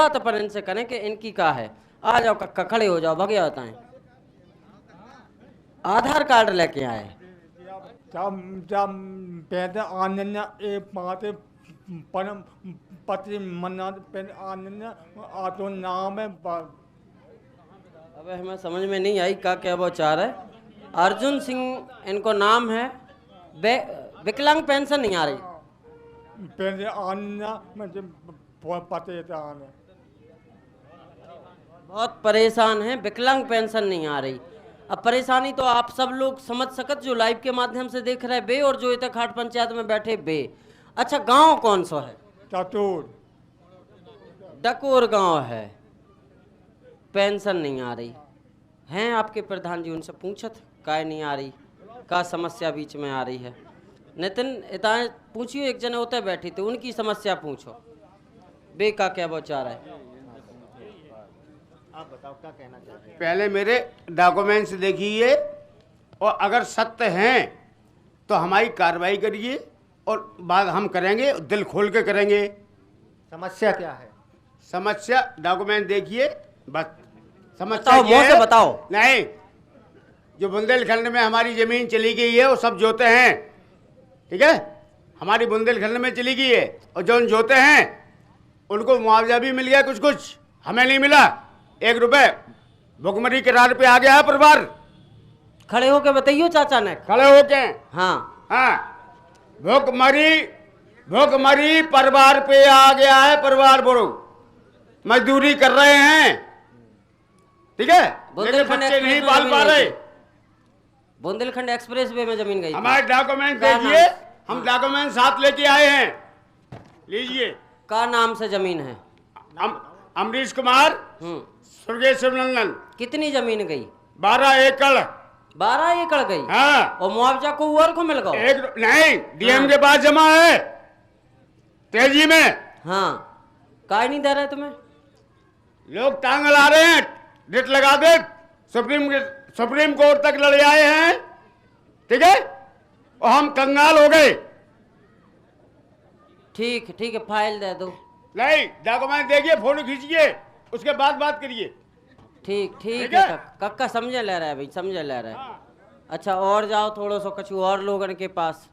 बात अपन इनसे करें कि इनकी क्या है। आ जाओ कक्का, खड़े हो जाओ, भगे होता है। आधार कार्ड लेके आए। पैदे आनन्या ए पाते परम पति मन्ना पैदे आनन्या आतो नाम है। अबे हमें समझ में नहीं आई क्या वो चाह रहे। अर्जुन सिंह इनको नाम है। विकलांग पेंशन नहीं आ रही। पैदे आनन्या मुझे पते आने बहुत परेशान हैं, विकलांग पेंशन नहीं आ रही। अब परेशानी तो आप सब लोग समझ सकत जो लाइव के माध्यम से देख रहे बे, और जो इतने खाट पंचायत में बैठे बे। अच्छा, गांव कौन सा है? चतुर डकोर गांव है। पेंशन नहीं आ रही हैं आपके प्रधान जी, उनसे पूछत काय नहीं आ रही, का समस्या बीच में आ रही है। नितिन इतना पूछियो, एक जने होते बैठी थी, उनकी समस्या पूछो बे का क्या वो चाह रहा है। आप बताओ क्या कहना चाहते हैं। पहले मेरे डॉक्यूमेंट्स देखिए, और अगर सत्य हैं तो हमारी कार्रवाई करिए, और बात हम करेंगे, दिल खोल के करेंगे। समस्या क्या है? समस्या डॉक्यूमेंट देखिए बस। समस्या बताओ, ये मुंह से है, बताओ। नहीं, जो बुंदेलखंड में हमारी जमीन चली गई है वो सब जोते हैं, ठीक है, हमारी बुंदेलखंड में चली गई है, और जो जोते हैं उनको मुआवजा भी मिल गया, कुछ कुछ हमें नहीं मिला। 1 रुपए भुखमरी के रार पे आ गया है परिवार। खड़े होके बताइयो चाचा ने। खड़े होके। हाँ हाँ, भुखमरी परिवार पे आ गया है। परिवार बोलो, मजदूरी कर रहे हैं, ठीक है, लेकिन बच्चे नहीं पाल पा रहे। बुंदेलखंड एक्सप्रेस वे में जमीन गई। हमारे डॉक्यूमेंट देखिए, हम डॉक्यूमेंट साथ लेके आए हैं, लीजिए। का नाम से जमीन है? अमरीश कुमार, स्वर्गीय शिवनंदन। कितनी जमीन गई? 12 एकड़। 12 एकड़ गई। हाँ। और मुआवजा को और को मिल गया? नहीं, डीएम के पास जमा है तेजी में। हाँ, काय नहीं दे रहे तुम्हें? लोग टांग ला रहे हैं, डेट लगा दे, सुप्रीम कोर्ट तक लड़े आए हैं, ठीक है, और हम कंगाल हो गए। ठीक है, फाइल दे दो। नहीं, डॉक्यूमेंट देखिए, फोटो खींचिए, उसके बाद बात करिए। ठीक है। कक्का समझे ले रहा है भाई, समझे ले रहा है। हाँ। अच्छा, और जाओ थोड़ा सा कछु और लोगन के पास,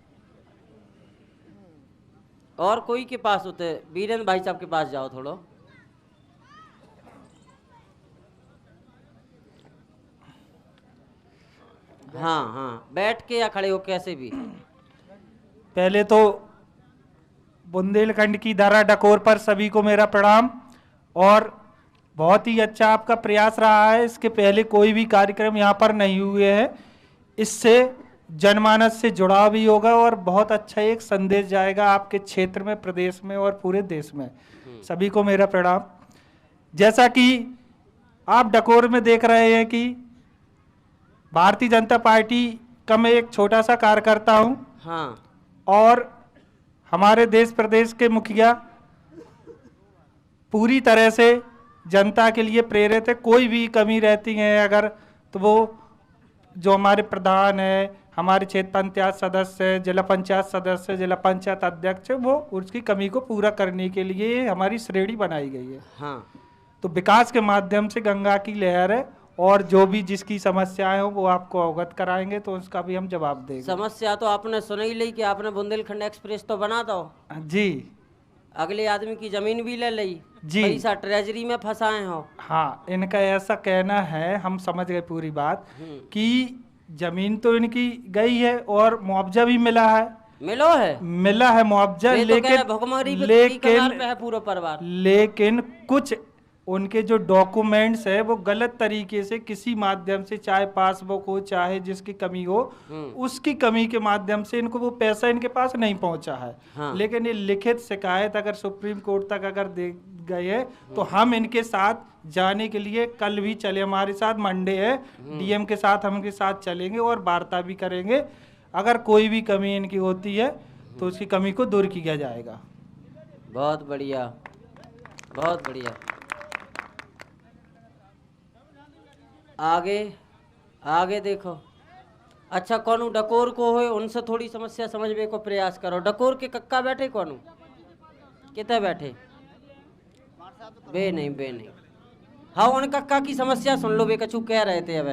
और कोई के पास होते, वीरेंद्र भाई साहब के पास जाओ थोड़ा। हाँ, बैठ के या खड़े हो, कैसे भी। पहले तो बुंदेलखंड की धरा डकोर पर सभी को मेरा प्रणाम, और बहुत ही अच्छा आपका प्रयास रहा है। इसके पहले कोई भी कार्यक्रम यहाँ पर नहीं हुए हैं, इससे जनमानस से जुड़ाव भी होगा और बहुत अच्छा एक संदेश जाएगा आपके क्षेत्र में, प्रदेश में और पूरे देश में। सभी को मेरा प्रणाम। जैसा कि आप डकोर में देख रहे हैं कि भारतीय जनता पार्टी का मैं एक छोटा सा कार्यकर्ता हूँ। हाँ। और हमारे देश प्रदेश के मुखिया पूरी तरह से जनता के लिए प्रेरित है। कोई भी कमी रहती है अगर, तो वो जो हमारे प्रधान है, हमारे क्षेत्र पंचायत सदस्य, जिला पंचायत सदस्य, जिला पंचायत अध्यक्ष, वो उसकी कमी को पूरा करने के लिए हमारी श्रेणी बनाई गई है। हाँ। तो विकास के माध्यम से गंगा की लहर है, और जो भी जिसकी समस्याएं हो वो आपको अवगत कराएंगे, तो उसका भी हम जवाब देंगे। समस्या तो आपने सुनी ही ली कि आपने बुंदेलखंड एक्सप्रेस तो बना दो जी, अगले आदमी की जमीन भी ले ली जी, पैसा ट्रेजरी में फंसाए हो। हाँ, इनका ऐसा कहना है, हम समझ गए पूरी बात, कि जमीन तो इनकी गई है और मुआवजा भी मिला है। मिला है मुआवजा, लेकिन कुछ उनके जो डॉक्यूमेंट्स है वो गलत तरीके से किसी माध्यम से, चाहे पासबुक हो चाहे जिसकी कमी हो, उसकी कमी के माध्यम से इनको वो पैसा इनके पास नहीं पहुंचा है। हाँ। लेकिन ये लिखित शिकायत अगर सुप्रीम कोर्ट तक अगर दे गए है तो हम इनके साथ जाने के लिए कल भी चले, हमारे साथ मंडे है, डीएम के साथ हम इनके साथ चलेंगे और वार्ता भी करेंगे। अगर कोई भी कमी इनकी होती है तो उसकी कमी को दूर किया जाएगा। बहुत बढ़िया, बहुत बढ़िया। आगे देखो। अच्छा, कौन डकोर को हो उनसे थोड़ी समस्या समझने को प्रयास करो। डकोर के कक्का बैठे कौन कितने बैठे? बे नहीं। हाँ उनका का की समस्या सुन लो, बे कछु कह रहे थे अब।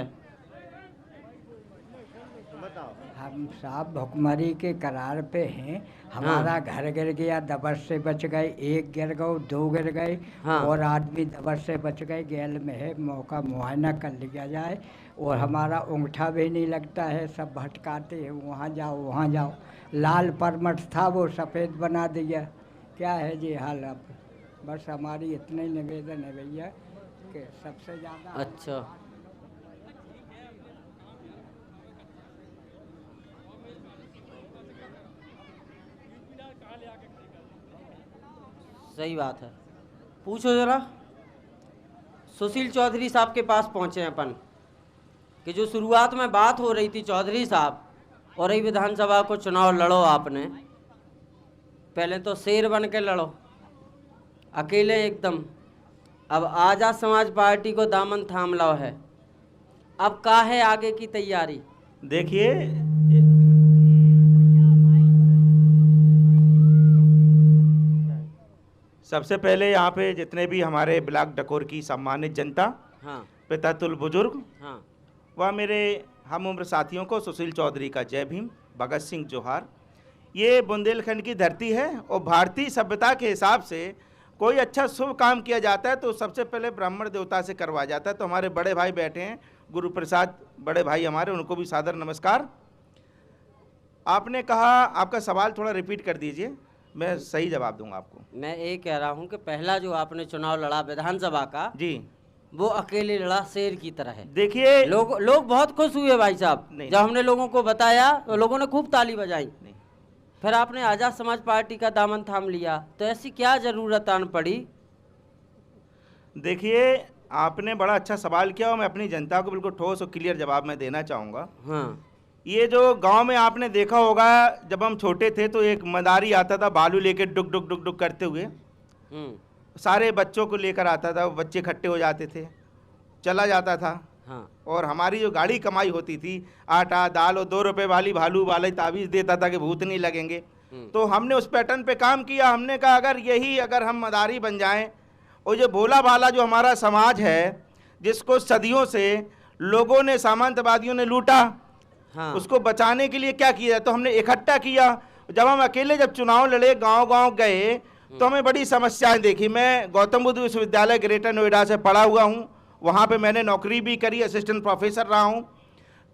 हम साहब भुखमरी के करार पे हैं। हमारा घर गिर गया, दबस से बच गए, एक गिर गए, दो गिर गए, हाँ। और आदमी दबस से बच गए। गैल में है, मौका मुआयना कर लिया जाए। और हमारा अंगूठा भी नहीं लगता है, सब भटकाते हैं, वहाँ जाओ वहाँ जाओ। लाल परमठ था वो सफ़ेद बना दिया। क्या है जी हाल? अब बस हमारी इतना ही निवेदन है भैया कि सबसे ज़्यादा अच्छा सही बात है। पूछो जरा। सुशील चौधरी साहब के पास पहुंचे हैं अपन कि जो शुरुआत में बात हो रही थी चौधरी साहब, और ही विधानसभा को चुनाव लड़ो आपने, पहले तो शेर बन के लड़ो अकेले एकदम। अब आजाद समाज पार्टी को दामन थाम लो है। अब का है आगे की तैयारी? देखिए, सबसे पहले यहाँ पे जितने भी हमारे ब्लॉक डकोर की सम्मानित जनता, हाँ पितातुल बुजुर्ग हाँ व मेरे हम उम्र साथियों को सुशील चौधरी का जय भीम, भगत सिंह जोहार। ये बुंदेलखंड की धरती है और भारतीय सभ्यता के हिसाब से कोई अच्छा शुभ काम किया जाता है तो सबसे पहले ब्राह्मण देवता से करवाया जाता है। तो हमारे बड़े भाई बैठे हैं, गुरु प्रसाद बड़े भाई हमारे, उनको भी सादर नमस्कार। आपने कहा, आपका सवाल थोड़ा रिपीट कर दीजिए, मैं सही जवाब दूंगा आपको। मैं ये कह रहा हूँ कि पहला जो आपने चुनाव लड़ा विधानसभा का, जी, वो अकेले लड़ा शेर की तरह है। देखिए, लोग बहुत खुश हुए भाई साहब। नहीं। जब हमने लोगों को बताया तो लोगों ने खूब ताली बजाई। नहीं। फिर आपने आजाद समाज पार्टी का दामन थाम लिया, तो ऐसी क्या जरूरत आन पड़ी? देखिए, आपने बड़ा अच्छा सवाल किया और मैं अपनी जनता को बिल्कुल ठोस और क्लियर जवाब मैं देना चाहूँगा। हाँ ये जो गांव में आपने देखा होगा, जब हम छोटे थे तो एक मदारी आता था बालू लेके डुक डुक डुक डुक करते हुए, सारे बच्चों को लेकर आता था, बच्चे इकट्ठे हो जाते थे, चला जाता था। हाँ और हमारी जो गाड़ी कमाई होती थी, आटा दाल और 2 रुपए वाली भालू वाले ताबीज़ देता था कि भूत नहीं लगेंगे। तो हमने उस पैटर्न पे काम किया। हमने कहा अगर हम मदारी बन जाएं, और जो भोला भाला जो हमारा समाज है, जिसको सदियों से लोगों ने, सामंतवादियों ने लूटा, हाँ उसको बचाने के लिए क्या किया? तो हमने इकट्ठा किया। जब हम अकेले जब चुनाव लड़े, गांव गांव गए, तो हमें बड़ी समस्याएं देखी। मैं गौतम बुद्ध विश्वविद्यालय ग्रेटर नोएडा से पढ़ा हुआ हूं, वहां पे मैंने नौकरी भी करी, असिस्टेंट प्रोफेसर रहा हूं।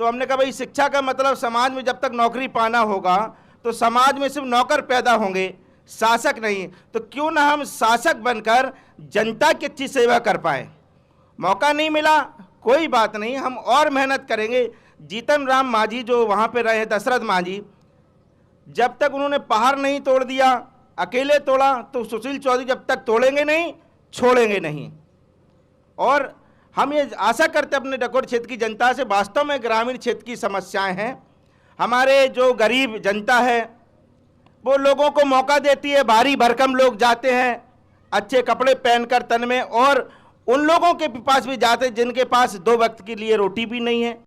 तो हमने कहा भाई, शिक्षा का मतलब समाज में जब तक नौकरी पाना होगा तो समाज में सिर्फ नौकर पैदा होंगे, शासक नहीं। तो क्यों ना हम शासक बनकर जनता की अच्छी सेवा कर पाए। मौका नहीं मिला, कोई बात नहीं, हम और मेहनत करेंगे। जीतन राम मांझी जो वहाँ पे रहे, दशरथ मांझी, जब तक उन्होंने पहाड़ नहीं तोड़ दिया, अकेले तोड़ा, तो सुशील चौधरी जब तक तोड़ेंगे नहीं, छोड़ेंगे नहीं। और हम ये आशा करते अपने डकोर क्षेत्र की जनता से, वास्तव में ग्रामीण क्षेत्र की समस्याएं हैं। हमारे जो गरीब जनता है वो लोगों को मौका देती है, भारी भरकम लोग जाते हैं अच्छे कपड़े पहनकर तन में, और उन लोगों के पास भी जाते हैं जिनके पास 2 वक्त के लिए रोटी भी नहीं है।